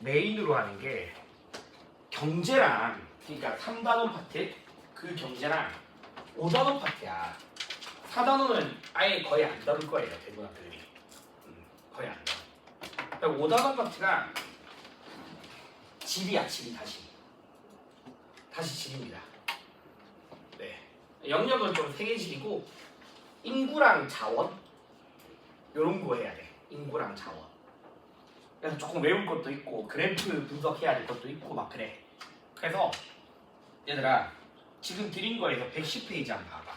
메인으로 하는 게 경제랑, 그러니까 3단원 파트 그 경제랑 5단원 파트야. 4단원은 아예 거의 안 다룰 거예요, 대부분 학교들이. 거의 안 다뤄. 5단원 파트가 집이야, 집이 다시 집입니다. 네. 영역은 좀 세계집이고 인구랑 자원 요런 거 해야 돼. 인구랑 자원. 그래서 조금 외울 것도 있고 그래프 분석해야 될 것도 있고 막 그래. 그래서 얘들아 지금 드린 거에서 110페이지 한번 봐봐.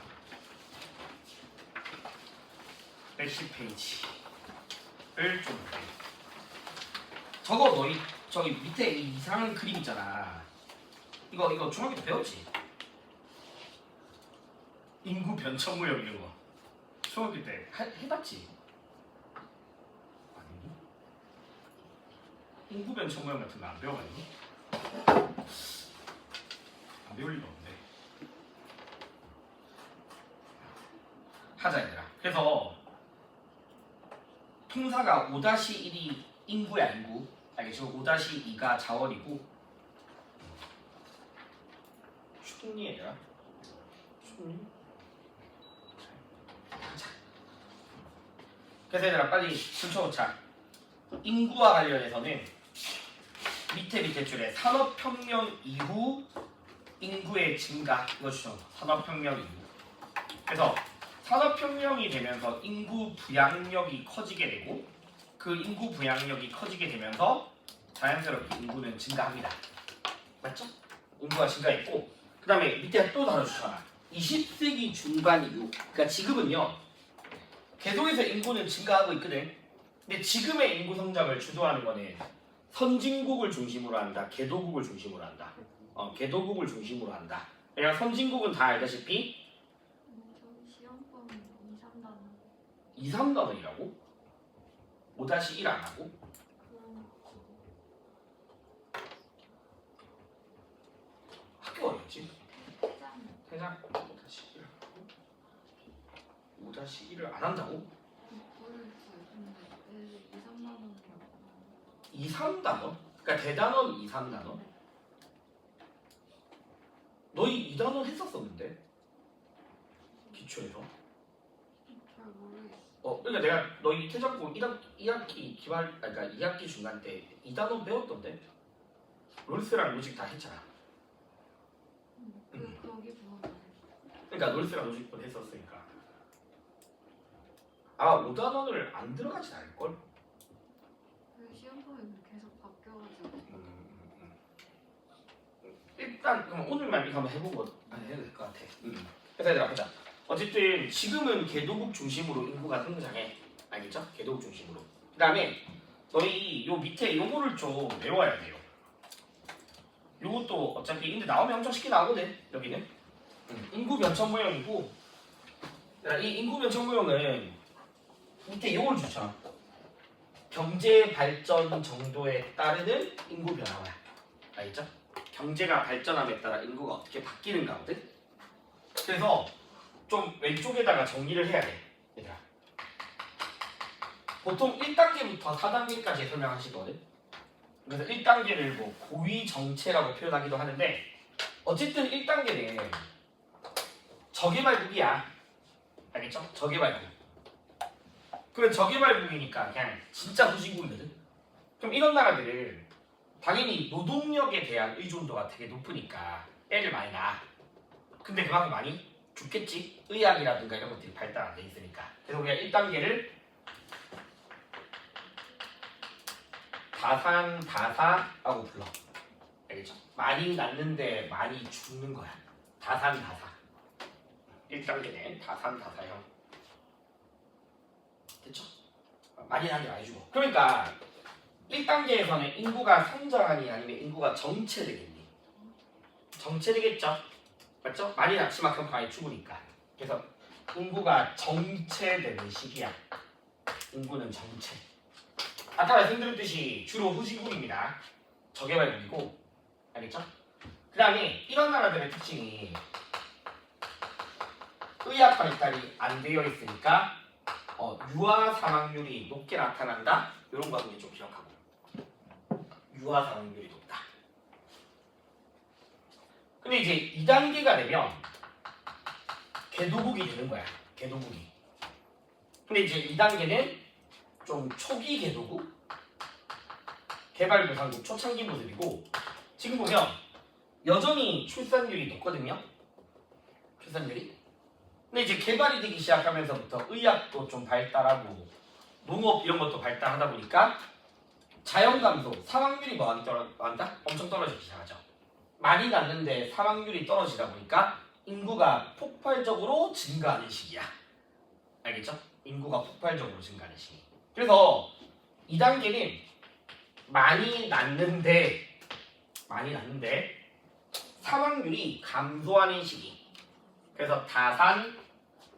110페이지를 좀 해. 저거 너희 저기 밑에 이 이상한 그림 있잖아. 이거 중학교 때 배웠지? 인구 변천 무역 이런 거 중학교 때 해봤지? 아니니? 인구 변천 무역 같은 거 안 배워봤니? 안 배울 리가 없네. 하자 얘들아. 그래서 통사가 5-1이 인구야 인구. 알겠죠? 5-2가 자원이고 충리 얘들아. 충리. 자. 그래서 얘들아 빨리 붙여놓자. 인구와 관련해서는 밑에 줄에 산업혁명 이후 인구의 증가 이거 주셔서 산업혁명 이후. 그래서 산업혁명이 되면서 인구 부양력이 커지게 되고 그 인구 부양력이 커지게 되면서 자연스럽게 인구는 증가합니다. 맞죠? 인구가 증가했고 그 다음에 밑에 또 다뤄주잖아. 20세기 중반 이후. 그러니까 지금은요 계속해서 인구는 증가하고 있거든. 근데 지금의 인구 성장을 주도하는 거는 선진국을 중심으로 한다. 개도국을 중심으로 한다. 개도국을 중심으로 한다. 그러니까 선진국은 다 알다시피 2, 3단원이라고? 5-1 안 하고? 학교 어디였지? 태장 5-1 하고 5-1을 안 한다고? 2, 3단원? 그러니까 대단원 2, 3단원? 너희 2단원 했었었는데? 기초에서? 그러니까 내가 너희 태장고 1학기 기말, 그러니까 2학기 중간 때 2단원 배웠던데? 롤스랑 로직 다 했잖아. 그러니까 롤스랑 로직도 했었으니까. 아마 5단원을 안 들어가진 않을걸? 시험범위 계속 바뀌어가지고. 일단 그럼 오늘만 이거 한번 해보고 해도 될 것 같아. 그래서 얘들아 보자. 어쨌든 지금은 개도국 중심으로 인구가 성장해. 알겠죠? 개도국 중심으로. 그 다음에 너희 요 밑에 요거를 좀 외워야 돼요. 요것도 어차피 근데 나오면 엄청 쉽게 나오거든. 여기는 인구 변천 모형이고 이 인구 변천 모형은 밑에 요걸 주죠. 경제 발전 정도에 따르는 인구 변화야. 알겠죠? 경제가 발전함에 따라 인구가 어떻게 바뀌는가거든. 그래서 좀 왼쪽에다가 정리를 해야 돼, 얘들아. 보통 1단계부터 4단계까지 설명하시거든. 그래서 1단계를 뭐 고위 정체라고 표현하기도 하는데 어쨌든 1단계는 저개발국이야. 알겠죠? 저개발국. 그럼 저개발국이니까 그냥 진짜 후진국이거든. 그럼 이런 나라들은 당연히 노동력에 대한 의존도가 되게 높으니까 애를 많이 낳아. 근데 그만큼 많이 죽겠지? 의학이라든가 이런 것들이 발달 안 돼 있으니까. 그래서 우리가 1단계를 다산다사라고 불러. 알겠죠? 많이 낳는데 많이 죽는 거야. 다산다사. 1단계는 다산다사형. 됐죠? 많이 낳는데 많이 죽어. 그러니까 1단계에서는 인구가 성장하니 아니면 인구가 정체되겠니? 정체되겠죠? 맞죠? 많이 낳지만 그만큼 많이 죽으니까. 그래서 인구가 정체되는 시기야. 인구는 정체. 아까 말씀드렸듯이 주로 후진국입니다. 저개발국이고. 알겠죠? 그 다음에 이런 나라들의 특징이 의학 발달이 안 되어 있으니까 유아 사망률이 높게 나타난다. 이런 거 좀 기억하고. 부하 사망률이 높다. 근데 이제 2단계가 되면 궤도국이 되는 거야. 궤도국이. 근데 이제 2단계는 좀 초기 궤도국, 개발도상국 초창기 모습이고 지금 보면 여전히 출산율이 높거든요. 출산율이. 근데 이제 개발이 되기 시작하면서부터 의학도 좀 발달하고 농업 이런 것도 발달하다 보니까 자연 감소, 사망률이 많다? 엄청 떨어지기 시작하죠. 많이 낳는데 사망률이 떨어지다 보니까 인구가 폭발적으로 증가하는 시기야. 알겠죠? 인구가 폭발적으로 증가하는 시기. 그래서 2단계는 많이 낳는데 사망률이 감소하는 시기. 그래서 다산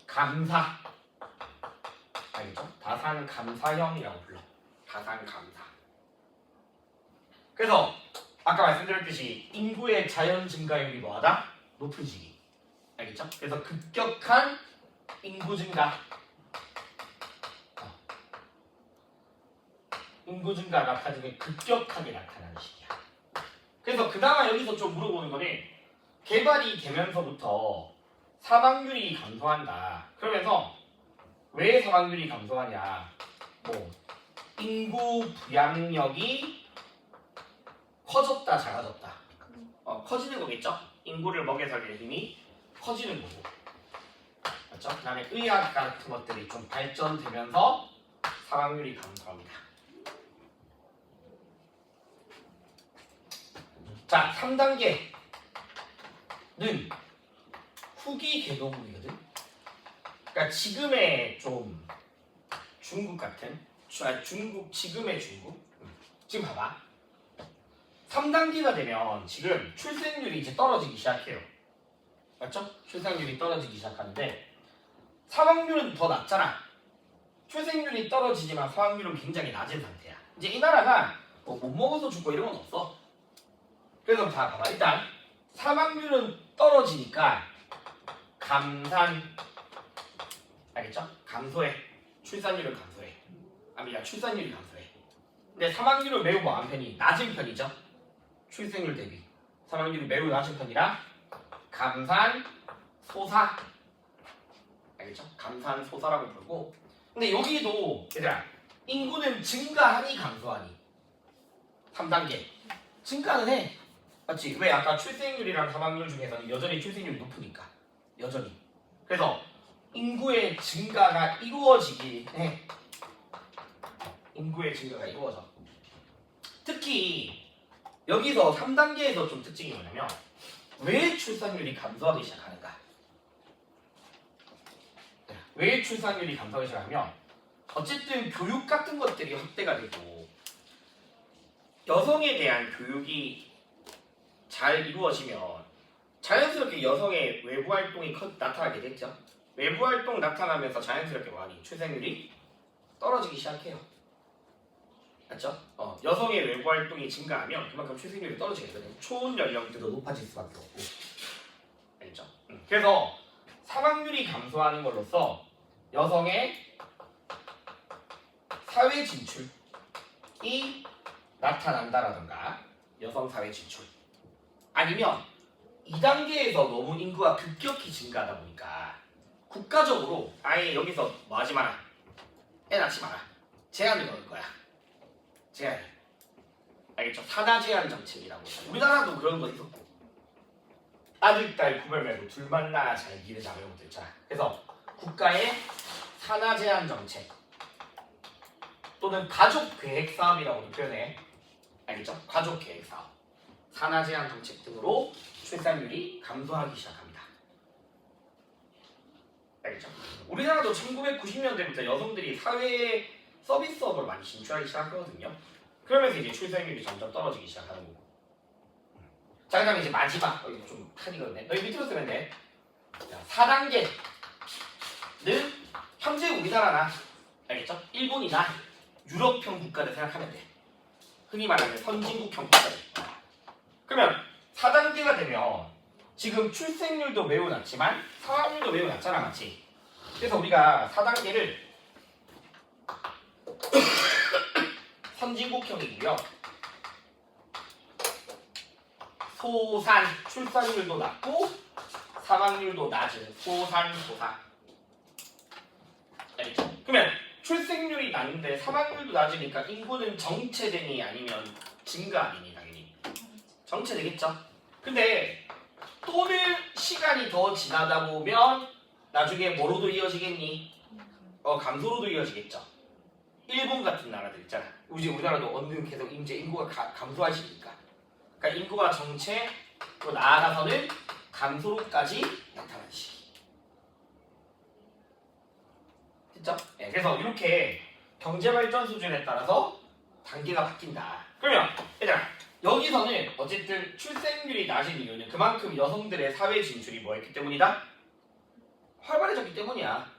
감사. 알겠죠? 다산 감사형이라고 불러. 다산 감사. 그래서 아까 말씀드렸듯이 인구의 자연 증가율이 뭐하다? 높은 시기. 알겠죠? 그래서 급격한 인구 증가. 인구 증가가 나중에 급격하게 나타나는 시기야. 그래서 그나마 여기서 좀 물어보는 거는 개발이 되면서부터 사망률이 감소한다. 그러면서 왜 사망률이 감소하냐? 뭐 인구 부양력이 커졌다, 작아졌다. 커지는 거겠죠? 인구를 먹여 살릴 힘이 커지는 거고. 맞죠? 그다음에 의학 같은 것들이 좀 발전되면서 사망률이 감소합니다. 자, 3단계는 후기 궤도국이거든. 그러니까 지금의 좀 중국 같은, 지금의 중국. 지금 봐봐. 3단계가 되면 지금 출생률이 이제 떨어지기 시작해요. 맞죠? 출생률이 떨어지기 시작하는데 사망률은 더 낮잖아. 출생률이 떨어지지만 사망률은 굉장히 낮은 상태야. 이제 이 나라가 뭐 못 먹어서 죽고 이런 건 없어. 그래서 자 봐봐. 일단 사망률은 떨어지니까 감산, 알겠죠? 감소해. 출산율은 감소해. 아니야, 출산율이 감소해. 근데 사망률은 매우 뭐한 편이 낮은 편이죠. 출생률 대비 사망률이 매우 낮은 편이라 감산 소사. 알겠죠? 감산 소사라고 부르고. 근데 여기도 얘들아 인구는 증가하니 감소하니? 3단계 증가는 해. 맞지? 왜? 아까 출생률이랑 사망률 중에서는 여전히 출생률이 높으니까. 여전히. 그래서 인구의 증가가 이루어지긴 해. 인구의 증가가 이루어져. 특히 여기서 3단계에서 좀 특징이 뭐냐면 왜 출산율이 감소하기 시작하는가? 왜 출산율이 감소하기 시작하면 어쨌든 교육 같은 것들이 확대가 되고 여성에 대한 교육이 잘 이루어지면 자연스럽게 여성의 외부 활동이 나타나게 됐죠. 외부 활동 나타나면서 자연스럽게 많이 출생률이 떨어지기 시작해요. 맞죠? 여성의 외부 활동이 증가하면 그만큼 출생률이 떨어지게 되거든요. 초혼 연령대도 높아질 수밖에 없고. 알죠? 그래서 사망률이 감소하는 걸로써 여성의 사회 진출이 나타난다라던가 여성 사회 진출. 아니면 2단계에서 너무 인구가 급격히 증가하다 보니까 국가적으로 아예 여기서 뭐 하지 마라. 애 낳지 마라. 제한을 넣을 거야. 제한. 알겠죠? 산하 제한 정책이라고. 우리나라도 그런 거 있었고. 아들, 딸 구별 말고 둘만 낳아 잘 기르자 이런 것도 있잖아. 그래서 국가의 산하 제한 정책 또는 가족 계획 사업이라고도 표현해. 알겠죠? 가족 계획 사업. 산하 제한 정책 등으로 출산율이 감소하기 시작합니다. 알겠죠? 우리나라도 1990년대부터 여성들이 사회에 서비스업을 많이 진출하기 시작하거든요. 그러면서 이제 출산율이 점점 떨어지기 시작하는 거고. 자, 그다음에 이제 마지막 이거 좀 칸이거든요. 여기 밑으로 쓰면 돼. 4단계는 현재 우리나라나 알겠죠? 일본이나 유럽형 국가를 생각하면 돼. 흔히 말하는 선진국형 국가들. 그러면 4단계가 되면 지금 출생률도 매우 낮지만 사망률도 매우 낮잖아, 맞지? 그래서 우리가 4단계를 선진국형이고요. 소산 출산율도 낮고 사망률도 낮은 소산소사. 알겠죠? 그러면 출생률이 낮은데 사망률도 낮으니까 인구는 정체되니 아니면 증가 아니니 당연히 정체되겠죠. 근데 또는 시간이 더 지나다 보면 나중에 뭐로도 이어지겠니? 감소로도 이어지겠죠. 일본 같은 나라들 있잖아. 우리나라도 어느 계속 이제 인구가 감소하시니까. 그러니까 인구가 정체 또 나아가서는 감소로까지 나타나는 시기. 됐죠? 네, 그래서 이렇게 경제발전 수준에 따라서 단계가 바뀐다. 그러면 얘들아 여기서는 어쨌든 출생률이 낮은 이유는 그만큼 여성들의 사회 진출이 뭐였기 때문이다? 활발해졌기 때문이야.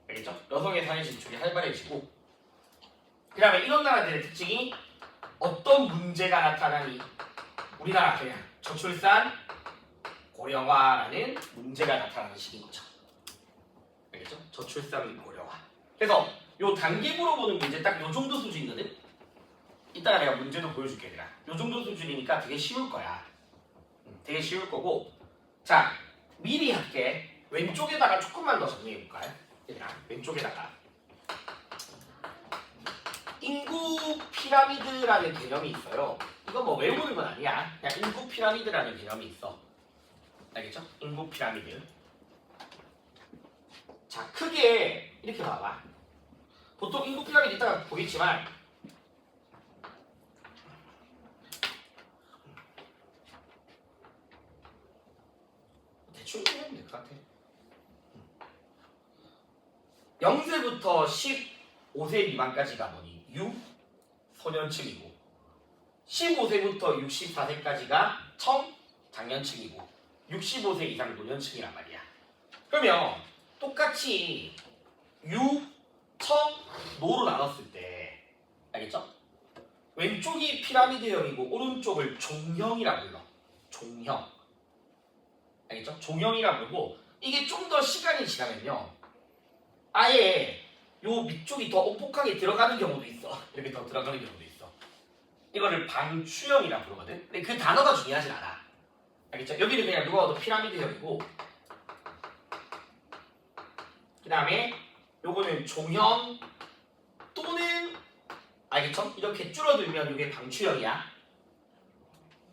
알겠죠? 여성의 사회 진출이 활발해지고 그 다음에 이런 나라들의 특징이 어떤 문제가 나타나니 우리나라 그냥 저출산 고령화라는 문제가 나타나는 시기인 거죠. 알겠죠? 저출산 고령화. 그래서 요 단계 물어보는 문제 딱 요 정도 수준이거든. 이따가 내가 문제도 보여줄게 얘들아. 요 정도 수준이니까 되게 쉬울 거야. 되게 쉬울 거고 자 미리 할게. 왼쪽에다가 조금만 더 정리해볼까요? 얘들아 왼쪽에다가 인구 피라미드라는 개념이 있어요. 이거 뭐 외우는 건 아니야. 그냥 인구 피라미드라는 개념이 있어. 알겠죠? 인구 피라미드. 자 크게 이렇게 봐봐. 보통 인구 피라미드 이따가 보겠지만 대충 해보면 될 것 같아. 0세부터 15세 미만까지가 뭐니? 유소년층이고 15세부터 64세까지가 청장년층이고 65세 이상 노년층이란 말이야. 그러면 똑같이 유, 청, 노로 나눴을 때 알겠죠? 왼쪽이 피라미드형이고 오른쪽을 종형이라 불러. 종형. 알겠죠? 종형이라 부르고 이게 좀 더 시간이 지나면요 아예 요 밑쪽이 더 오폭하게 들어가는 경우도 있어. 이렇게 더 들어가는 경우도 있어. 이거를 방추형이라 부르거든. 근데 그 단어가 중요하진 않아. 알겠죠? 여기는 그냥 누가 봐도 피라미드형이고 그 다음에 요거는 종형 또는 알겠죠? 이렇게 줄어들면 이게 방추형이야.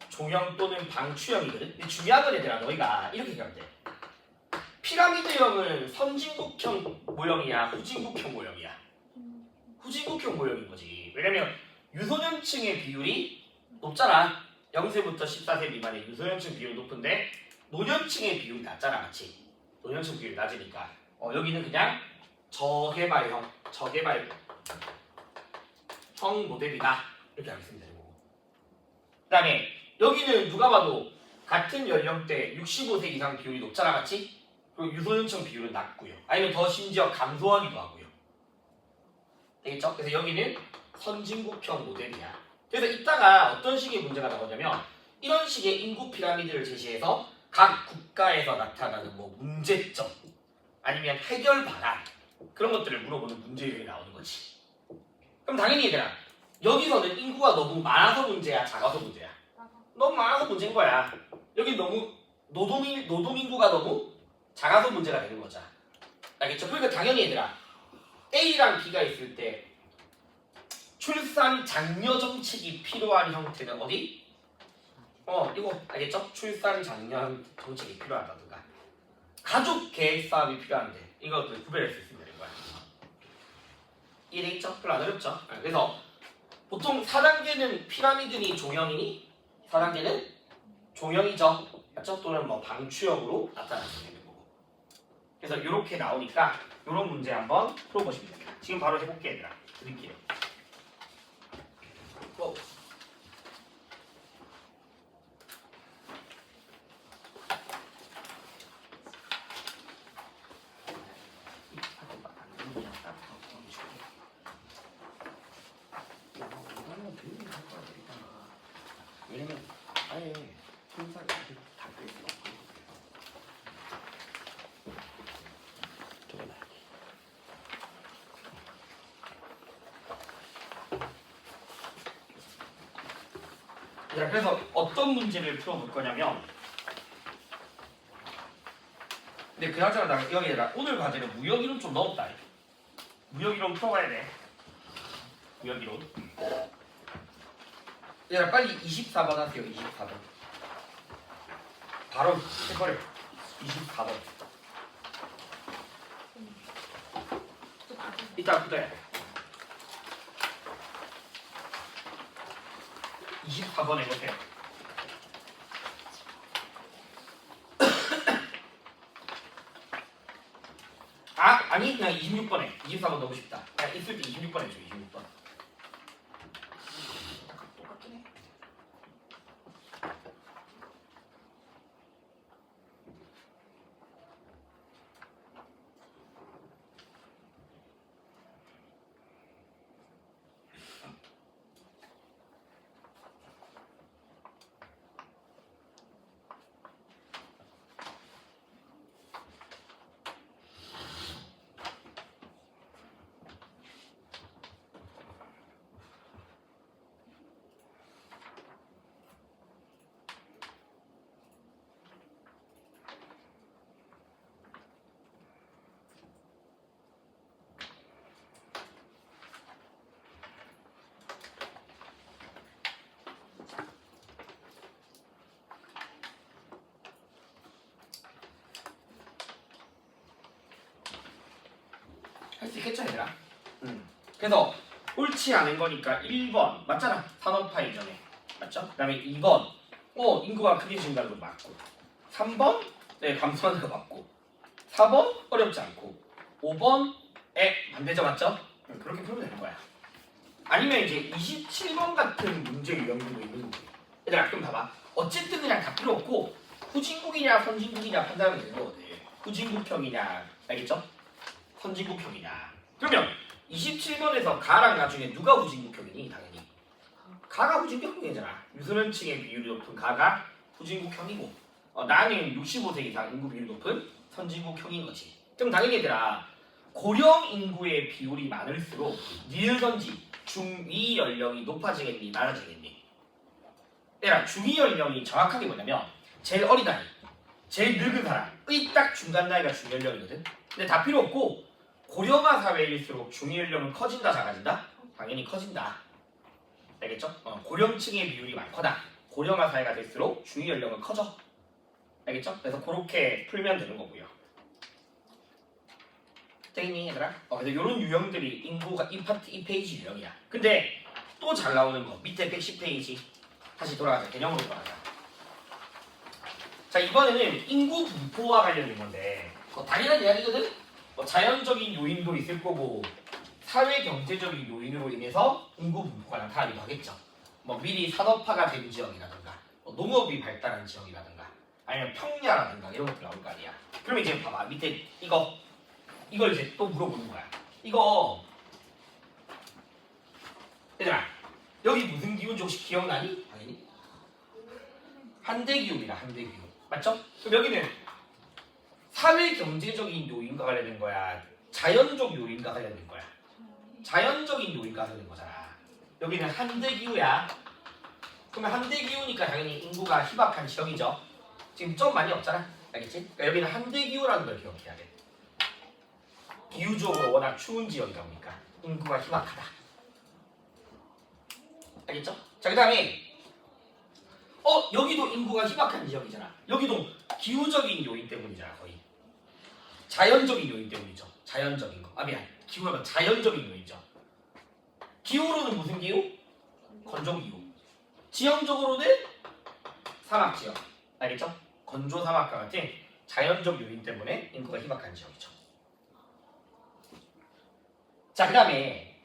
종형 또는 방추형이거든. 근데 중요한 건 얘들아 너희가 이렇게 생각하면 돼. 피라미드형은 선진국형 모형이야 후진국형 모형이야? 후진국형 모형인 거지. 왜냐면 유소년층의 비율이 높잖아. 0세부터 14세 미만의 유소년층 비율이 높은데 노년층의 비율이 낮잖아. 같이 노년층 비율이 낮으니까 여기는 그냥 저개발형 모델이다 이렇게 알겠습니다. 그 다음에 여기는 누가 봐도 같은 연령대 65세 이상 비율이 높잖아. 같이 그리고 유소년층 비율은 낮고요. 아니면 더 심지어 감소하기도 하고요. 되겠죠? 그래서 여기는 선진국형 모델이야. 그래서 이따가 어떤 식의 문제가 나오냐면 이런 식의 인구 피라미드를 제시해서 각 국가에서 나타나는 뭐 문제점 아니면 해결 방안 그런 것들을 물어보는 문제 유형이 나오는 거지. 그럼 당연히 얘들아 여기서는 인구가 너무 많아서 문제야 작아서 문제야? 너무 많아서 문제인 거야. 여기 너무 노동 인구가 너무 작아서 문제가 되는 거죠. 알겠죠? 그러니까 당연히 얘들아 A랑 B가 있을 때 출산 장려 정책이 필요한 형태는 어디? 이거 알겠죠? 출산 장려 정책이 필요하다든가 가족 계획 사업이 필요한데 이것도 구별할 수 있으면 되는 거야. 이해되겠죠? 별로 안 어렵죠? 그래서 보통 4단계는 피라미드니 종형이니 4단계는 종형이죠. 맞죠? 또는 뭐 방추형으로 나타날 수 있는 거고. 그래서 이렇게 나오니까 이런 문제 한번 풀어보시면 됩니다. 지금 바로 해볼게 얘들아. 드릴게요. 고! 왜냐면 아예 손살 다 뺄수 없고 적어놔야지. 자, 그래서 어떤 문제를 풀어볼 거냐면, 근데 그나저나 나 여기에다 오늘 과제는 무역이론 좀 넣었다. 무역이론 풀어가야 돼. 무역이론. 얘들아 빨리 24번 하세요. 24번. 바로 해버려. 24번. 이따 붙어야 돼. 24번 해보세요. 아니 그냥 26번에 24번 너무 쉽다. 그냥 있을 때 26번 해줘. 26번. 똑같긴 해. 할 수 있겠죠 얘들아? 그래서 옳지 않은 거니까 1번 맞잖아. 산업화 이전에 맞죠? 그 다음에 2번 인구가 크게 증가하는 거 맞고 3번 네 감소하는 거 맞고 4번 어렵지 않고 5번에 반대죠 맞죠? 그렇게 풀면 되는 거야. 아니면 이제 27번 같은 문제 유형들도 있는 거지. 얘들아 그럼 봐봐. 어쨌든 그냥 다 필요 없고 후진국이냐 선진국이냐 판단하면 되는 거거든. 후진국형이냐 알겠죠? 선진국형이냐. 그러면 27번에서 가랑 나중에 누가 후진국형이니? 당연히 가가 후진국형이잖아. 유소년층의 비율이 높은 가가 후진국형이고 나는 65세 이상 인구 비율이 높은 선진국형인 거지. 그럼 당연히 얘들아 고령 인구의 비율이 많을수록 늙은지 중위 연령이 높아지겠니? 낮아지겠니? 얘들아 중위 연령이 정확하게 뭐냐면 제일 어린 아이, 제일 늙은 사람의 딱 중간 나이가 중위 연령이거든. 근데 다 필요 없고 고령화 사회일수록 중위 연령은 커진다 작아진다? 당연히 커진다. 알겠죠? 고령층의 비율이 많거나 고령화 사회가 될수록 중위 연령은 커져. 알겠죠? 그래서 그렇게 풀면 되는 거고요. 되겠니 얘들아? 그래서 이런 유형들이 인구가 이 파트 이 페이지 유형이야. 근데 또 잘 나오는 거 밑에 110페이지 다시 돌아가자. 개념으로 돌아가자. 자 이번에는 인구 분포와 관련된 건데 당연한 이야기거든? 자연적인 요인도 있을 거고 사회 경제적인 요인으로 인해서 인구 분포가 나타나기도 하겠죠. 미리 산업화가 된 지역이라든가 농업이 발달한 지역이라든가 아니면 평야라든가 이런 것들 나올 거 아니야. 그럼 이제 봐봐 밑에 이걸 이제 또 물어보는 거야. 이거 얘들아 여기 무슨 기운인지 혹시 기억나니? 당연히 한대기운이다. 한대기운 맞죠? 그럼 여기는 사회 경제적인 요인과 관련된 거야? 자연적 요인과 관련된 거야? 자연적인 요인과 관련된 거잖아. 여기는 한대기후야. 그러면 한대기후니까 당연히 인구가 희박한 지역이죠. 지금 좀 많이 없잖아. 알겠지? 그러니까 여기는 한대기후라는 걸 기억해야 돼. 기후적으로 워낙 추운 지역이다 보니까 인구가 희박하다. 알겠죠? 자, 그 다음에 여기도 인구가 희박한 지역이잖아. 여기도 기후적인 요인 때문이잖아. 거의 자연적인 요인 때문이죠. 자연적인 거. 미안. 기후가 자연적인 요인이죠. 기후로는 무슨 기후? 건조기후. 지형적으로는 사막지역. 알겠죠? 건조 사막과 같은 자연적 요인 때문에 인구가 희박한 지역이죠. 자, 그 다음에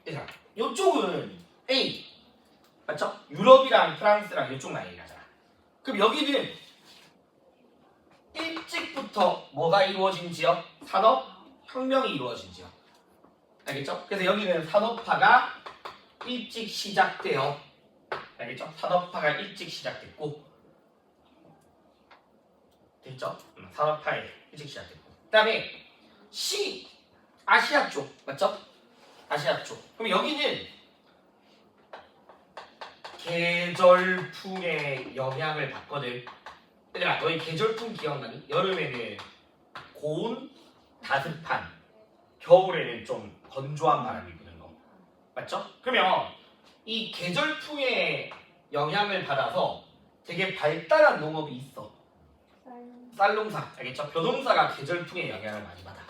이쪽은 A 맞죠? 유럽이랑 프랑스랑 이쪽 라인이 나잖아. 그럼 여기는 일찍부터 뭐가 이루어진 지역? 산업혁명이 이루어진 지역. 알겠죠? 그래서 여기는 산업화가 일찍 시작돼요. 알겠죠? 산업화가 일찍 시작됐고 됐죠? 산업화에 일찍 시작됐고 그 다음에 C 아시아 쪽 맞죠? 아시아 쪽. 그럼 여기는 계절풍의 영향을 받거든. 얘들아 너희 계절풍 기억나니? 여름에는 고온, 다습한, 겨울에는 좀 건조한 바람이 부는 거 맞죠? 그러면 이 계절풍의 영향을 받아서 되게 발달한 농업이 있어. 쌀농사 알겠죠? 벼농사가 계절풍의 영향을 많이 받아.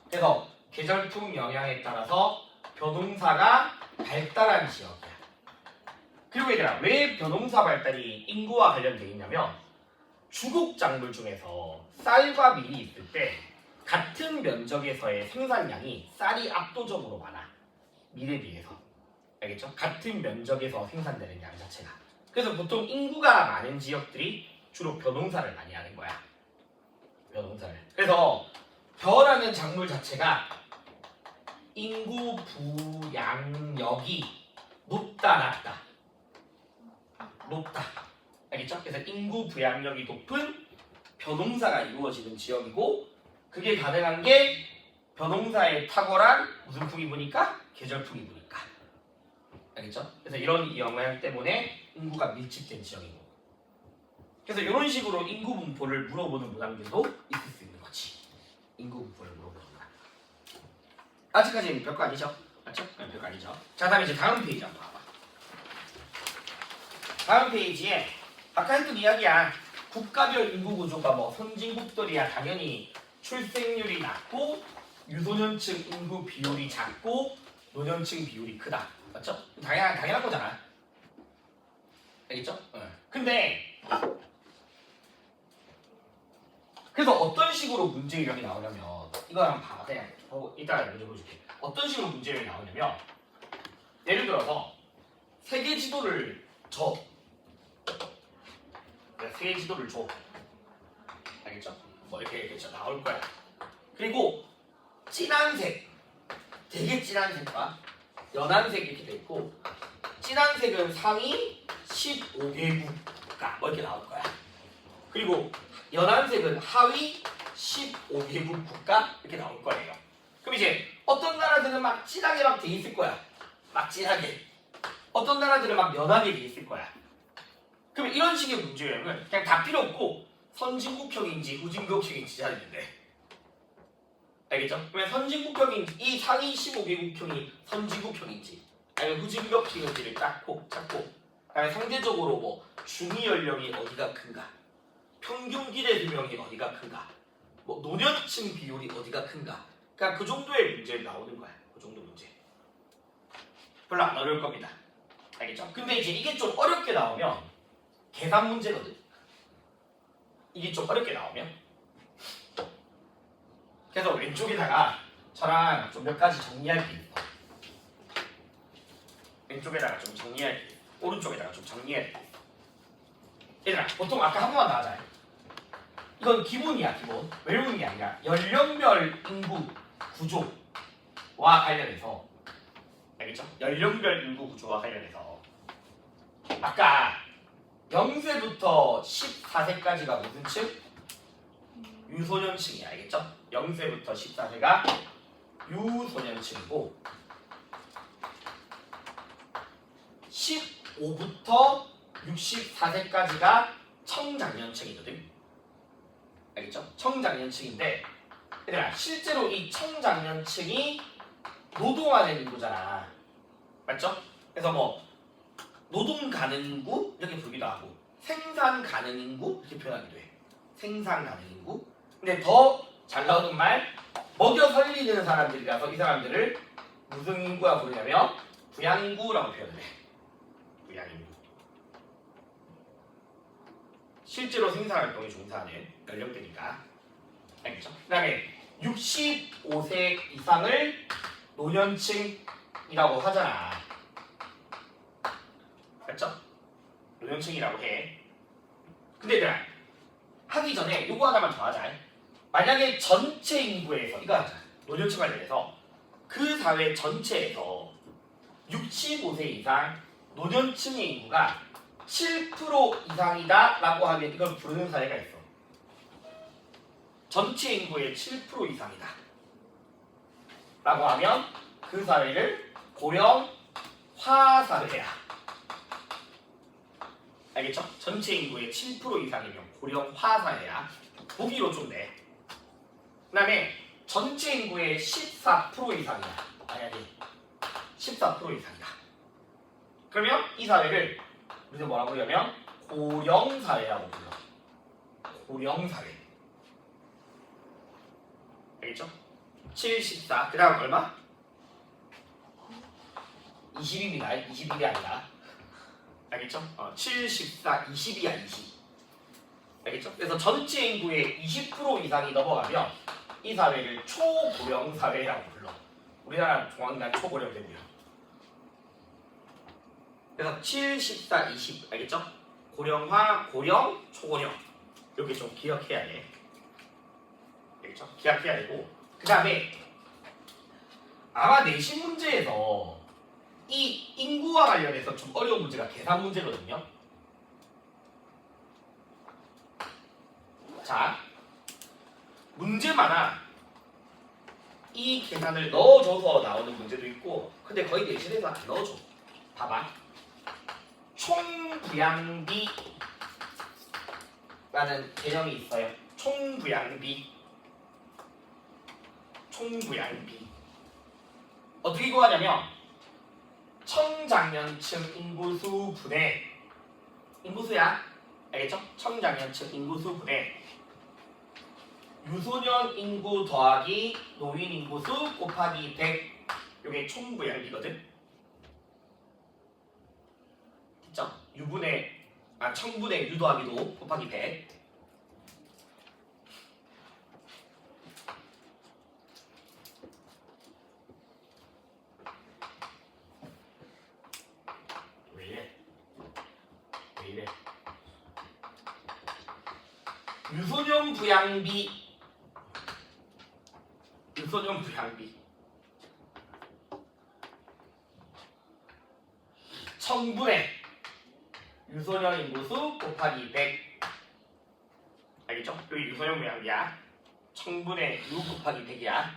그래서 계절풍 영향에 따라서 벼농사가 발달한 지역이야. 그리고 얘들아 왜 벼농사 발달이 인구와 관련돼 있냐면 주국 작물 중에서 쌀과 밀이 있을 때 같은 면적에서의 생산량이 쌀이 압도적으로 많아. 밀에 비해서. 알겠죠? 같은 면적에서 생산되는 양 자체가. 그래서 보통 인구가 많은 지역들이 주로 벼농사를 많이 하는 거야. 벼농사를. 그래서 벼라는 작물 자체가 인구 부양력이 높다 낮다. 높다. 알겠죠? 그래서 인구 부양력이 높은 벼농사가 이루어지는 지역이고 그게 가능한 게 벼농사에 탁월한 무슨 풍이 부니까? 계절풍이 부니까. 알겠죠? 그래서 이런 영향 때문에 인구가 밀집된 지역이고 그래서 이런 식으로 인구 분포를 물어보는 문항들도 있을 수 있는 거지. 인구 분포를 물어보는 거야. 아직까지는 별거 아니죠? 맞죠? 별거 아니죠. 자 다음에 이제 다음 페이지 한번 봐봐. 다음 페이지에 아까 했던 이야기야. 국가별 인구 구조가 뭐 선진국들이야 당연히 출생률이 낮고 유소년층 인구 비율이 작고 노년층 비율이 크다. 맞죠? 당연한 거잖아. 알겠죠? 근데 그래서 어떤 식으로 문제 유형이 나오냐면 이거 한번 봐봐. 그냥 이따가 문제 보여줄게. 어떤 식으로 문제 유형이 나오냐면 예를 들어서 세계 지도를 줘. 세계 지도를 줘. 알겠죠? 뭐 이렇게 나올 거야. 그리고 진한 색, 되게 진한 색과 연한 색 이렇게 돼 있고 진한 색은 상위 15개국 국가 뭐 이렇게 나올 거야. 그리고 연한 색은 하위 15개국 국가 이렇게 나올 거예요. 그럼 이제 어떤 나라들은 막 진하게 막 돼 있을 거야. 막 진하게. 어떤 나라들은 막 연하게 돼 있을 거야. 그럼 이런 식의 문제 유형은 그냥 다 필요 없고 선진국형인지 후진국형인지 찾아내면 돼. 알겠죠? 그러면 선진국형인 이 상위 15개국형이 선진국형인지 아니면 후진국형인지를 찾고 그다음에 상대적으로 뭐 중위 연령이 어디가 큰가 평균 기대 수명이 어디가 큰가 뭐 노년층 비율이 어디가 큰가 그러니까 그 정도의 문제가 나오는 거야. 그 정도 문제 별로 안 어려울 겁니다. 알겠죠? 근데 이제 이게 좀 어렵게 나오면 계산 문제거든. 이게 좀 어렵게 나오면 그래서 왼쪽에다가 저랑 좀 몇 가지 정리할 게 있어. 왼쪽에다가 좀 정리할 게 있어. 오른쪽에다가 좀 정리할 게 있어. 얘들아 보통 아까 한 번만 나가자. 이건 기본이야. 기본 외우는 게 아니라 연령별 인구 구조와 관련해서 알겠죠? 연령별 인구 구조와 관련해서 아까 0세부터 14세까지가 무슨 층? 유소년층이야. 알겠죠? 0세부터 14세가 유소년층이고 15부터 64세까지가 청장년층이거든. 알겠죠? 청장년층인데 얘들아 실제로 이 청장년층이 노동하는 인구잖아. 맞죠? 그래서 뭐 노동 가능 인구 이렇게 부르기도 하고 생산 가능 인구 이렇게 표현하기도 해. 생산 가능 인구. 근데 더 잘 나오는 말 먹여 살리는 사람들이라서 이 사람들을 무슨 인구라 부르냐면 부양 인구라고 표현을 해. 부양 인구. 실제로 생산 활동에 종사하는 연령대니까. 알겠죠? 그다음에 65세 이상을 노년층이라고 하잖아. 맞죠? 노년층이라고 해. 근데 얘들아 하기 전에 요거 하나만 더 하자. 만약에 전체 인구에서 이거 하자. 노년층 관련해서 그 사회 전체에서 65세 이상 노년층의 인구가 7% 이상이다 라고 하면 이걸 부르는 사회가 있어. 전체 인구의 7% 이상이다 라고 하면 그 사회를 고령화 사회야. 알겠죠? 전체 인구의 7% 이상이면 고령화 사회야. 보기로 좀 내. 그다음에 전체 인구의 14% 이상이야. 아니 14% 이상이야. 그러면 이 사회를 우리가 뭐라고 하냐면 고령 사회라고 불러. 고령 사회. 알겠죠? 7, 14. 그다음 얼마? 20입니다. 21이 아니라. 알겠죠? 7, 14, 20이야 20. 알겠죠? 그래서 전체 인구의 20% 이상이 넘어가면 이 사회를 초고령 사회라고 불러. 우리나라 중앙난 초고령 되고요. 그래서 7, 14, 20 알겠죠? 고령화, 고령, 초고령 이렇게 좀 기억해야 돼. 알겠죠? 기억해야 되고 그 다음에 아마 내신 문제에서 이 인구와 관련해서 좀 어려운 문제가 계산 문제거든요. 자, 문제마다 이 계산을 넣어줘서 나오는 문제도 있고 근데 거의 내신에서 안 넣어줘. 봐봐. 총부양비라는 개념이 있어요. 총부양비. 총부양비. 어떻게 구하냐면 청장년층 인구수 분의 인구수야. 알겠죠? 청장년층 인구수 분의 유소년 인구 더하기 노인 인구수 곱하기 100. 요게 총부양비거든. 그쵸? 청분의 유 더하기 도 곱하기 100. 왜 이래? 유소년 부양비. 청분의 유소년 인구수 곱하기 100. 알겠죠? 여기 유소년 부양비야. 청분의 유 곱하기 100이야.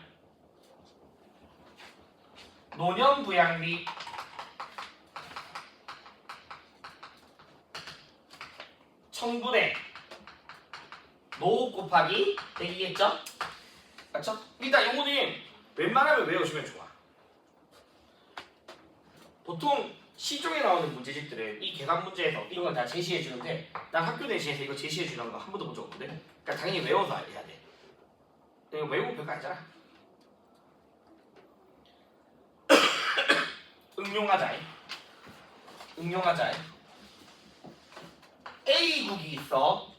노년 부양비. 청분의 노 곱하기 100이겠죠? 맞죠? 일단 요거는 웬만하면 외워주면 좋아. 보통 시중에 나오는 문제집들은 이 계산 문제에서 이런 걸 다 제시해 주는데 난 학교 내신에서 이거 제시해 주는 거 한 번도 본 적 없거든. 그러니까 당연히 외워서 해야 돼. 이거 외우고 별거 아니잖아. 응용하자. A국이 있어.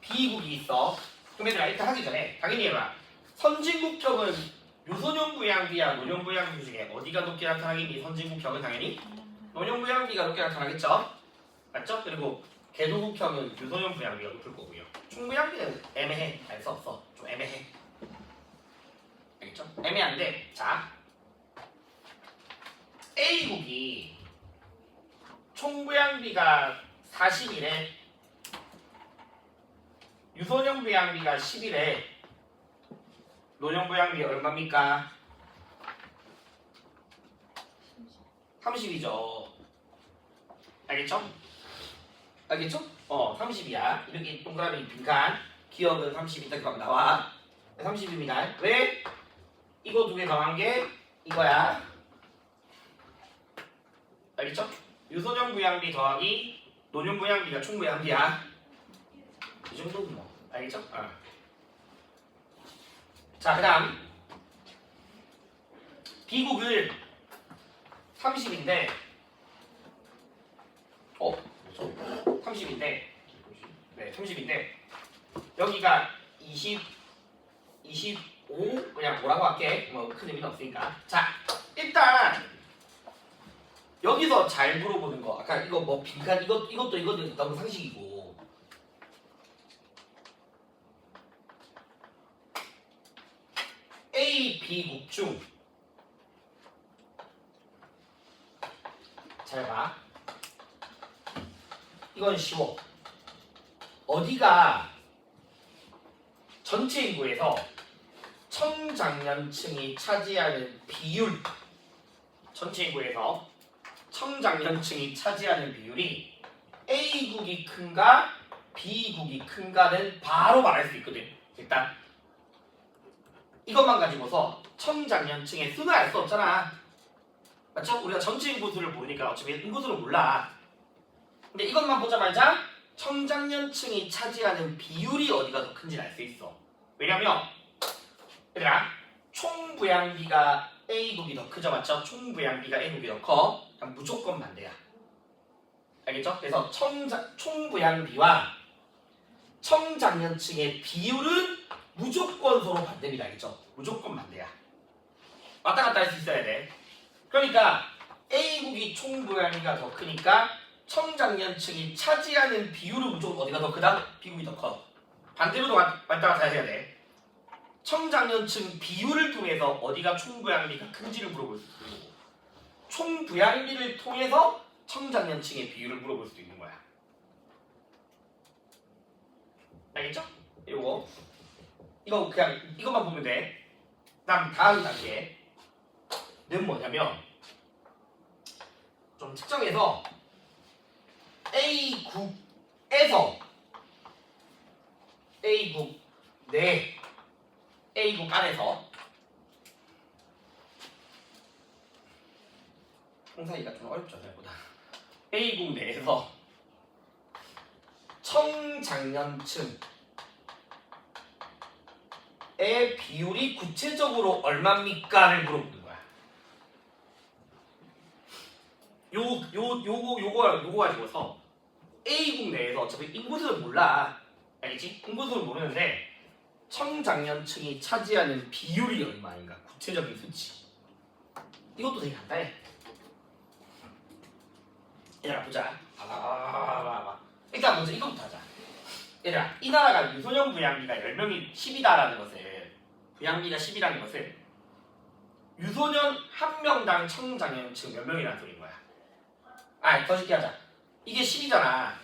B국이 있어. 그럼 얘들아 일단 하기 전에 당연히 해봐. 선진국격은 유소년 부양비야 노년 부양비 중에 어디가 높게 나타나겠니? 선진국격은 당연히 노년 부양비가 높게 나타나겠죠? 맞죠? 그리고 개도국격은 유소년 부양비가 높을 거고요. 총부양비는 애매해. 알 수 없어. 좀 애매해. 알겠죠? 애매한데 자 A국이 총부양비가 40이래. 유소년 부양비가 10이래. 노년 부양비 얼마입니까? 30이죠. 알겠죠? 30이야. 이렇게 동그라미 빈칸. 기억은 30이다. 그럼 나와. 30입니다. 왜? 이거 두 개 더한 게 이거야. 알겠죠? 유소년 부양비 더하기 노년 부양비가 총 부양비야. 이 정도는 뭐. 알겠죠? 자, 그 다음 B국을 30인데 30인데 여기가 20, 25 그냥 뭐라고 할게. 뭐 큰 의미는 없으니까. 자, 일단 여기서 잘 물어보는 거 아까 이거 뭐 빈칸 이것도 너무 상식이고 A, B국 중 잘 봐. 이건 쉬워. 어디가 전체 인구에서 청장년층이 차지하는 비율 전체 인구에서 청장년층이 차지하는 비율이 A국이 큰가 B국이 큰가는 바로 말할 수 있거든. 일단 이것만 가지고서 청장년층의 수는 알 수 없잖아. 맞죠? 우리가 전체 인구수를 모르니까 어차피 인구수를 몰라. 근데 이것만 보자마자 청장년층이 차지하는 비율이 어디가 더 큰지를 알 수 있어. 왜냐면 얘들아 총부양비가 A국이 더 크죠, 맞죠? 총부양비가 A국이 더 커. 그냥 무조건 반대야. 알겠죠? 그래서 총부양비와 청장년층의 비율은 무조건 서로 반대입니다. 알겠죠? 무조건 반대야. 왔다 갔다 할 수 있어야 돼. 그러니까 A국이 총부양비가 더 크니까 청장년층이 차지하는 비율은 무조건 어디가 더 크다? B국이 더 커. 반대로도 왔다 갔다 해야 돼. 청장년층 비율을 통해서 어디가 총부양비가 큰지를 물어볼 수 있고 총부양비를 통해서 청장년층의 비율을 물어볼 수도 있는 거야. 알겠죠? 이거 그냥 이것만 보면 돼. 다음 단계는 뭐냐면 좀 특정해서 A국에서 A국 내 A국 안에서 홍사이가 좀 어렵죠 생각보다. A국 내에서 청장년층의 비율이 구체적으로 얼마입니까를 물어보는 거야. 요거 가지고서 A국 내에서 어차피 인구수를 몰라. 알겠지? 인구수를 모르는데 청장년층이 차지하는 비율이 얼마인가 구체적인 수치. 이것도 되게 간단해. 얘들아 보자. 봐봐. 일단 먼저 이거부터 하자. 얘들아 이 나라가 유소년 부양비가 10명이 10이다라는 것을 부양비가 10이라는 것을 유소년 한 명당 청장년층 몇 명이라는 소리인 거야. 더 쉽게 하자. 이게 10이잖아.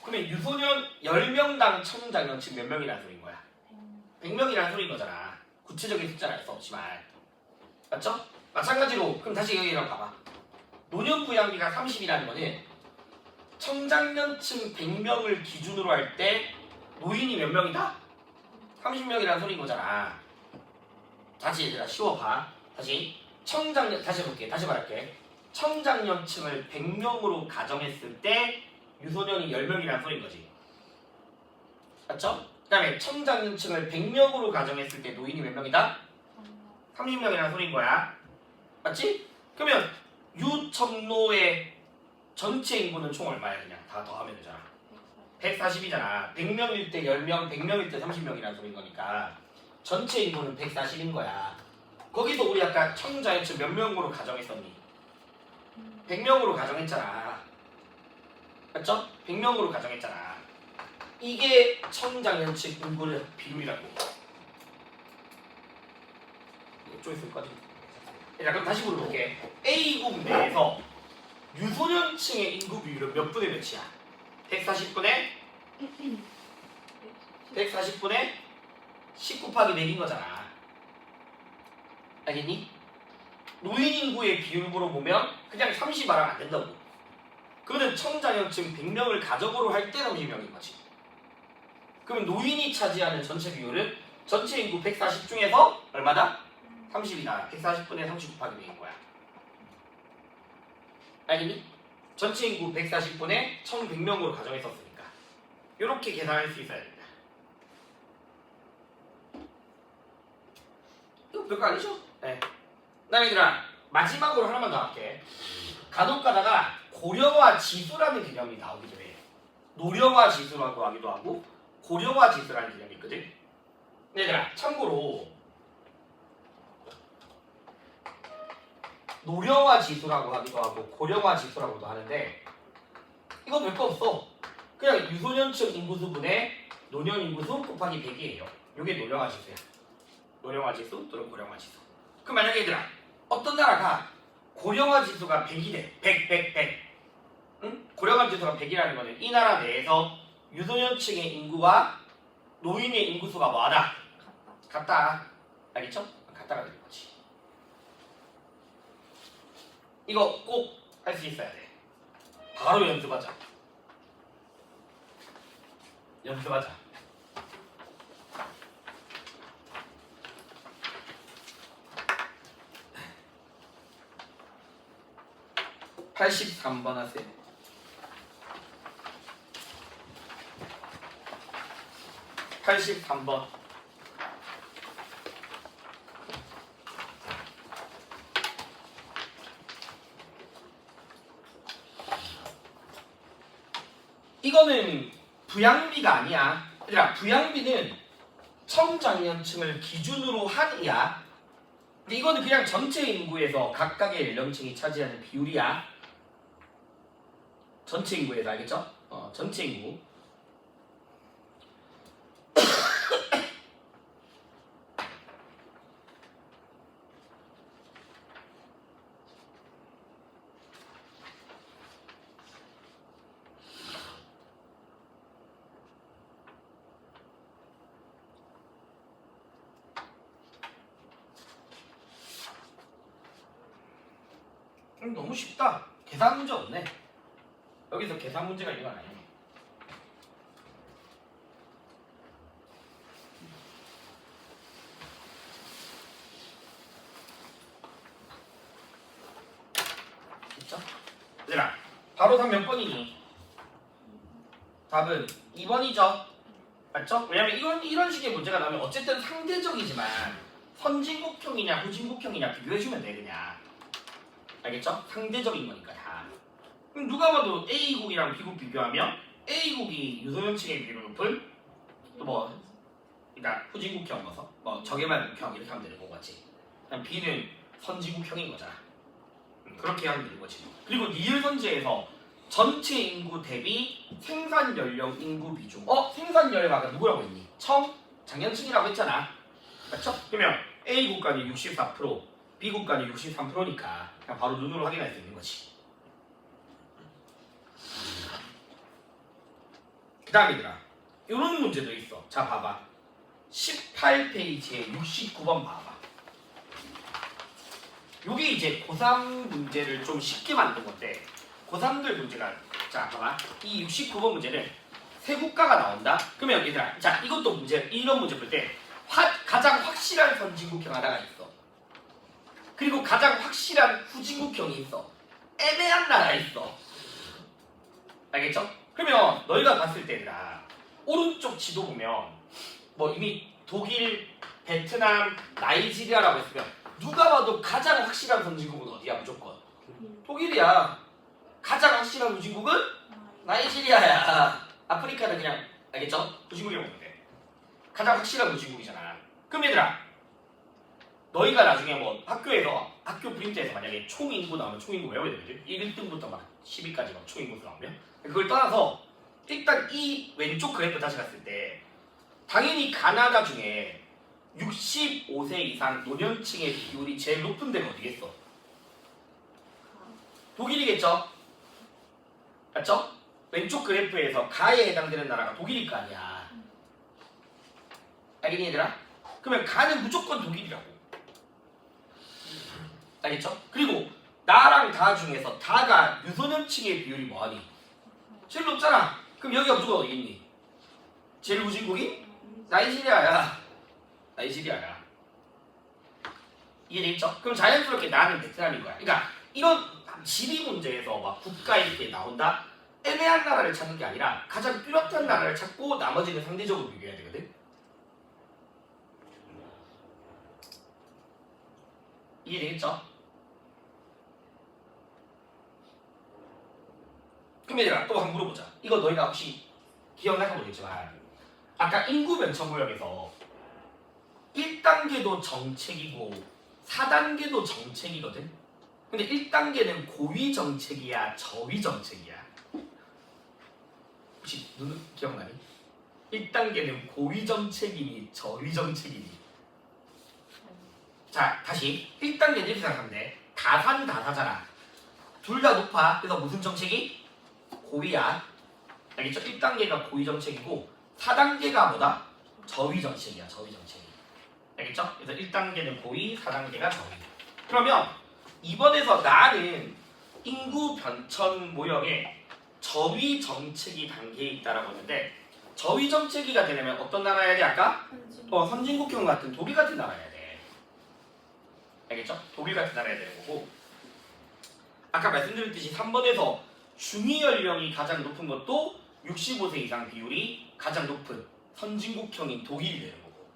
그러면 유소년 10명당 청장년층 몇 명이라는 소리인 거야. 100명이라는 소리인 거잖아. 구체적인 숫자는 알 수 없지만. 맞죠? 마찬가지로 그럼 다시 여기랑 봐봐. 노년 부양비가 30이라는 거는 청장년층 100명을 기준으로 할 때 노인이 몇 명이다? 30명이라는 소리인 거잖아. 다시 얘들아 쉬워봐. 다시 해볼게. 다시 말할게. 청장년층을 100명으로 가정했을 때 유소년이 10명이라는 소리인 거지. 맞죠? 그 다음에 청장년층을 100명으로 가정했을 때 노인이 몇 명이다? 30명이라는 소리인 거야. 맞지? 그러면 유청로의 전체 인구는 총 얼마야? 그냥 다 더하면 되잖아. 140이잖아. 100명일 때 10명, 100명일 때 30명이라는 소리인 거니까 전체 인구는 140인 거야. 거기서 우리 아까 청장년층 몇 명으로 가정했었니? 100명으로 가정했잖아. 맞죠? 100명으로 가정했잖아. 이게 청장년층 인구의 비율이라고. 좀 있을 거지. 자, 그럼 다시 물어볼게. A국 내에서 유소년층의 인구 비율은 몇 분의 몇이야? 140분의 10 곱하기 100인 거잖아. 알겠니? 노인 인구의 비율로 보면 그냥 30 말하면 안 된다고. 그거는 청장년층 100명을 가정으로 할 때 30명인 거지. 그러면 노인이 차지하는 전체 비율은 전체 인구 140 중에서 얼마다? 30이다. 140분의 30 곱하기 100인 거야. 알겠니? 전체 인구 140분의 1100명으로 가정했었으니까 이렇게 계산할 수 있어야 됩니다. 이거 별거 아니죠? 네. 그다음에 얘들아 마지막으로 하나만 더 할게. 간혹 가다가 고령화 지수라는 개념이 나오기도 해. 노령화 지수라고 하기도 하고 고령화 지수라는 개념이 있거든. 근데 얘들아 참고로 노령화 지수라고 하기도 하고 고령화 지수라고도 하는데 이거 별거 없어. 그냥 유소년층 인구수분의 노년 인구수 곱하기 100이에요. 이게 노령화 지수야. 노령화 지수 또는 고령화 지수. 그럼 만약에 얘들아 어떤 나라가 고령화 지수가 100이래. 100. 응? 고령화 지수가 100이라는 거는 이 나라 내에서 유소년층의 인구와 노인의 인구수가 뭐하다? 같다. 알겠죠? 같다가 되는 거지. 이거 꼭 할 수 있어야 돼. 바로 연습하자. 연습하자. 83번 하세요. (83번) 이거는 부양비가 아니야. 얘들아, 부양비는 청장년층을 기준으로 한 이야. 근데 이거는 그냥 전체 인구에서 각각의 연령층이 차지하는 비율이야. 전체 인구에서, 알겠죠? 전체 인구. 너무 쉽다. 계산 문제 없네. 여기서 계산 문제가 있는 건 아니네. 됐죠? 얘들아, 바로 3 몇 번이니? 답은 2번이죠. 맞죠? 왜냐면 이런 식의 문제가 나오면 어쨌든 상대적이지만 선진국형이냐 후진국형이냐 비교해주면 돼 그냥. 알겠죠? 상대적인 거니까 다. 그럼 누가 봐도 A국이랑 B국 비교하면 A국이 유소년층의 비율이 높은 또 일단 후진국형 저개발 국형 이렇게 하면 되는 거같지. B는 선진국형인 거잖아. 그렇게 하면 되는 거지. 그리고 니을 선지에서 전체 인구 대비 생산 연령 인구 비중. 생산 연령 아까 누구라고 했니? 장년층이라고 했잖아. 맞죠? 그러면 A 국가는 64%, B 국가는 63%니까 그냥 바로 눈으로 확인할 수 있는 거지. 그 다음이더라. 이런 문제도 있어. 자, 봐봐. 18페이지에 69번 봐봐. 요게 이제 고3 문제를 좀 쉽게 만든 건데, 고3들 문제가, 자, 봐봐. 이 69번 문제는 세 국가가 나온다? 그러면 얘들아, 자, 이것도 이런 문제 볼 때, 가장 확실한 선진국형 하나가 있어. 그리고 가장 확실한 후진국형이 있어. 애매한 나라가 있어. 알겠죠? 그러면 너희가 봤을 때 얘들아, 오른쪽 지도 보면 이미 독일, 베트남, 나이지리아라고 했으면 누가 봐도 가장 확실한 선진국은 어디야? 무조건 독일이야. 가장 확실한 후진국은 나이지리아야. 아프리카는 그냥, 알겠죠? 후진국이라고 보면 돼. 가장 확실한 후진국이잖아. 그럼 얘들아, 너희가 나중에 학교에서 학교 프린트에서 만약에 총인구 나오면 총인구 외워야 되거든. 1등부터 막 10위까지 막 총인구 나오면 그걸 떠나서 일단 이 왼쪽 그래프 다시 갔을 때 당연히 가나다 중에 65세 이상 노년층의 비율이 제일 높은 데가 어디겠어? 독일이겠죠? 맞죠? 왼쪽 그래프에서 가에 해당되는 나라가 독일일 거 아니야. 알겠니 얘들아? 그러면 가는 무조건 독일이라고. 알겠죠? 그리고 나랑 다 중에서 다가 유소년층의 비율이 뭐하니? 제일 높잖아. 그럼 여기가 무조건 어디겠니? 제일 후진국이? 나이지리아야. 나이지리아야. 이해되겠죠? 그럼 자연스럽게 나는 베트남인 거야. 그러니까 이런 지리 문제에서 막 국가 이렇게 나온다? 애매한 나라를 찾는 게 아니라 가장 뚜렷한 나라를 찾고 나머지는 상대적으로 비교해야 되거든? 이해되겠죠? 그럼 얘들아 또 한번 물어보자. 이거 너희가 혹시 기억날까 모르겠지만 아까 인구 면천구역에서 1단계도 정책이고 4단계도 정책이거든? 근데 1단계는 고위 정책이야 저위 정책이야? 혹시 누구 기억나니? 1단계는 고위 정책이니 저위 정책이니? 자 다시 1단계는 이렇게 생각하면 돼. 다산다사잖아. 둘 다 높아. 그래서 무슨 정책이? 고위야. 알겠죠? 1단계가 고위 정책이고 4단계가 뭐다? 저위 정책이야. 저위 정책이. 알겠죠? 그래서 1단계는 고위, 4단계가 저위. 그러면 이번에서 나는 인구 변천 모형에 저위 정책이 담겨 있다라고 하는데 저위 정체기가 되려면 어떤 나라여야 돼 아까? 현진. 선진국형 같은 독일 같은 나라여야 돼. 알겠죠? 독일 같은 나라여야 되는 거고. 아까 말씀드렸듯이 3번에서 중위 연령이 가장 높은 것도 65세 이상 비율이 가장 높은 선진국형인 독일이 되는 거고.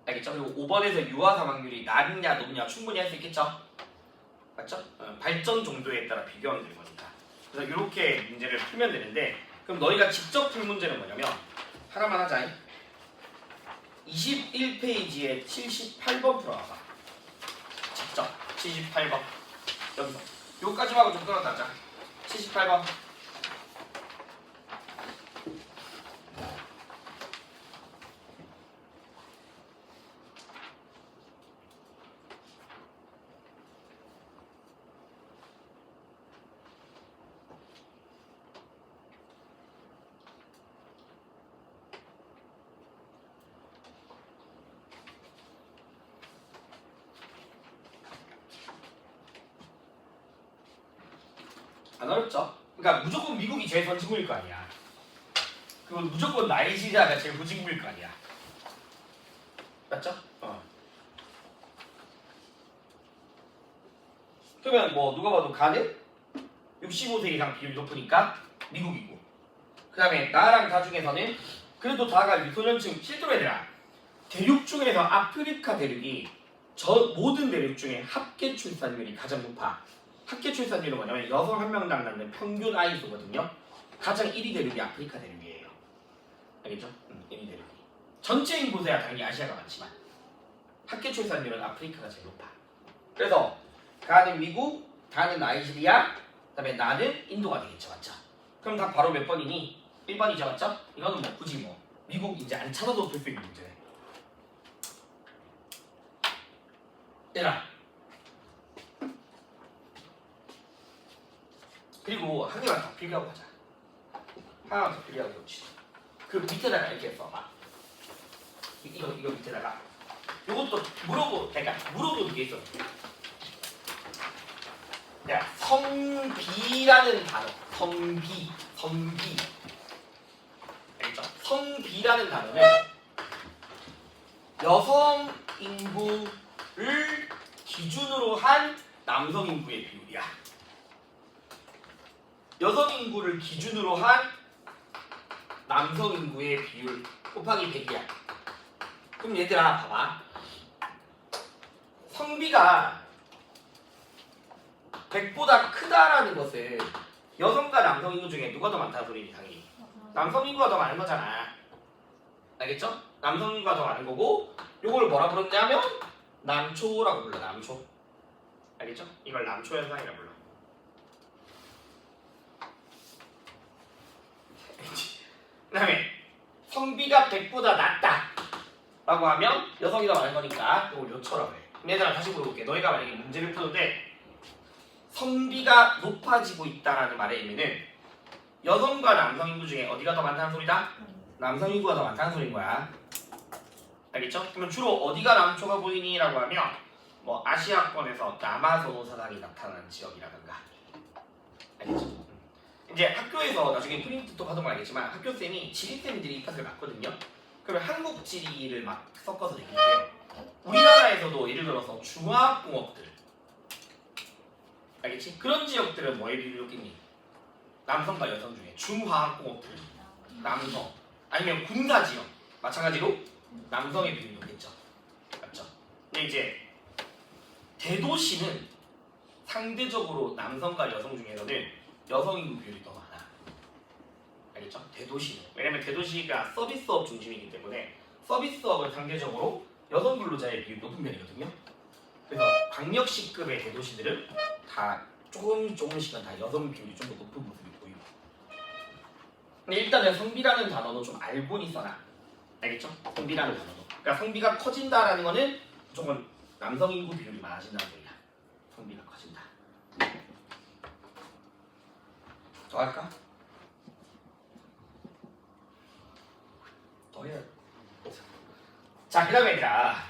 알겠죠? 그리고 5번에서 유아 사망률이 낮냐 높냐 충분히 할 수 있겠죠? 맞죠? 발전 정도에 따라 비교하면 되는 거니까. 그래서 이렇게 문제를 풀면 되는데 그럼 너희가 직접 풀 문제는 뭐냐면 하나만 하자. 21페이지에 78번 풀어봐봐. 직접 78번 여기서 요까지만 하고 좀 끊었다 하자. 78번 안 어렵죠? 그러니까 무조건 미국이 제일 선진국일 거 아니야. 그리고 무조건 나이지리아가 제일 후진국일 거 아니야. 맞죠? 그러면 뭐 누가 봐도 가는 65세 이상 비율이 높으니까 미국이고 그 다음에 나랑 다 중에서는 그래도 다가 미소년층 실제로 얘들아 대륙 중에서 아프리카 대륙이 저 모든 대륙 중에 합계 출산율이 가장 높아. 합계 출산율은 뭐냐면 여성 한 명당 낳는 평균 아이 수거든요. 가장 1위 대륙이 아프리카 대륙이에요. 알겠죠? 1위 대륙이. 전체 인구세야 당연히 아시아가 많지만 합계 출산율은 아프리카가 제일 높아. 그래서 가는 미국, 다는 나이지리아, 그다음에 나는 인도가 되겠죠, 맞죠? 그럼 다 바로 몇 번이니? 1번이죠, 맞죠? 이거는 뭐 굳이 뭐 미국 이제 안 찾아도 풀 수 있는 문제네. 얘들아. 그리고 한 개만 더 필기하고 가자. 하나만 더 필기하고 봅시다. 그 밑에다가 이렇게 써봐. 이거 밑에다가. 요것도 물어보는 게 있어. 야, 성비라는 단어. 성비. 알겠죠? 성비라는 단어는 여성 인구를 기준으로 한 남성 인구의 비율이야. 여성 인구를 기준으로 한 남성 인구의 비율 곱하기 100이야. 그럼 얘들아 봐봐. 성비가 100보다 크다라는 것은 여성과 남성 인구 중에 누가 더 많다는 소리니 당연히. 남성 인구가 더 많은 거잖아. 알겠죠? 남성 인구가 더 많은 거고 요걸 뭐라 부르냐면 남초라고 불러. 남초. 알겠죠? 이걸 남초 현상이라고 불러. 그 다음에 성비가 100보다 낮다 라고 하면 여성이 더 많은 거니까 이걸 요처럼 해. 얘들아 다시 물어볼게. 너희가 만약에 문제를 푸는데 성비가 높아지고 있다라는 말의 의미는 여성과 남성 인구 중에 어디가 더 많다는 소리다? 남성 인구가 더 많다는 소리인 거야. 알겠죠? 그러면 주로 어디가 남초가 보이니? 라고 하면 뭐 아시아권에서 남아선호 사상이 나타나는 지역이라든가. 알겠죠? 이제 학교에서 나중에 프린트 또 받으면 알겠지만 학교쌤이 지리쌤들이 입학을 맞거든요. 그러면 한국 지리를 막 섞어서 내기인데 우리나라에서도 예를 들어서 중화학공업들 알겠지? 그런 지역들은 뭐에 비율이 높겠니? 남성과 여성 중에 중화학공업들 남성 아니면 군사지역 마찬가지로 남성의 비율이 높겠죠. 맞죠? 근데 이제 대도시는 상대적으로 남성과 여성 중에서는 여성 인구 비율이 더 많아. 알겠죠? 대도시는. 왜냐면 대도시가 서비스업 중심이기 때문에 서비스업은 상대적으로 여성 근로자의 비율이 높은 편이거든요. 그래서 광역시급의 대도시들은 다 조금씩은 다 여성 비율이 좀 더 높은 모습이 보이고. 근데 일단은 성비라는 단어도 좀 알고는 있어라. 알겠죠? 성비라는 단어도. 그러니까 성비가 커진다라는 거는 무조건 남성 인구 비율이 많아진다는 소리야. 성비가 커진다. 더 할까? 더 해야. 자, 그 다음에 얘들아.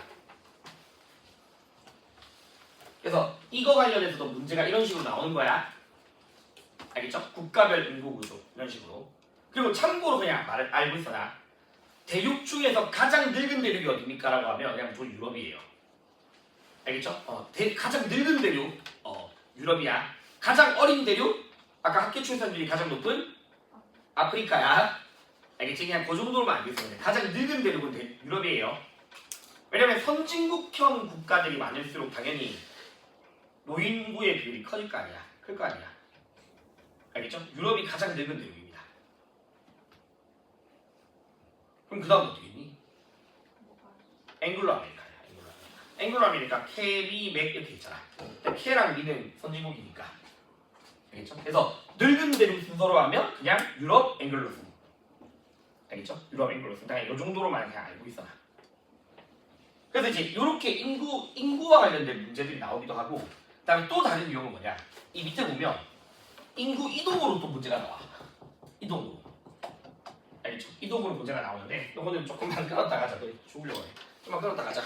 그래서 이거 관련해서도 문제가 이런 식으로 나오는 거야. 알겠죠? 국가별 인구 구조 이런 식으로. 그리고 참고로 그냥 말을 알고 있어 나. 대륙 중에서 가장 늙은 대륙이 어디입니까? 라고 하면 그냥 무조건 유럽이에요. 알겠죠? 가장 늙은 대륙 유럽이야. 가장 어린 대륙 아까 학교 출산율이 가장 높은 아프리카야. 알겠지? 그냥 그 정도로만 알고 있으면 돼. 가장 늙은 대륙은 유럽이에요. 왜냐면 선진국형 국가들이 많을수록 당연히 노인구의 비율이 커질 거 아니야. 클 거 아니야. 알겠죠? 유럽이 가장 늙은 대륙입니다. 그럼 그 다음 어떻게 했니? 앵글로 아메리카야. 앵글로 아메리카 캐리 맥 이렇게 있잖아. 캐랑 미는 선진국이니까. 알겠죠? 그래서 늙은 대륙 순서로 하면 그냥 유럽 앵글로 순. 알겠죠? 유럽 앵글로 순. 그냥 이 정도로만 그냥 알고 있어. 그래서 이제 이렇게 인구와 관련된 문제들이 나오기도 하고, 그다음에 또 다른 유형은 뭐냐? 이 밑에 보면 인구 이동으로 또 문제가 나와. 이동으로. 알겠죠? 이동으로 문제가 나오는데 이거는 조금만 끌었다 가자. 너 죽으려고 해. 좀만 끌었다 가자.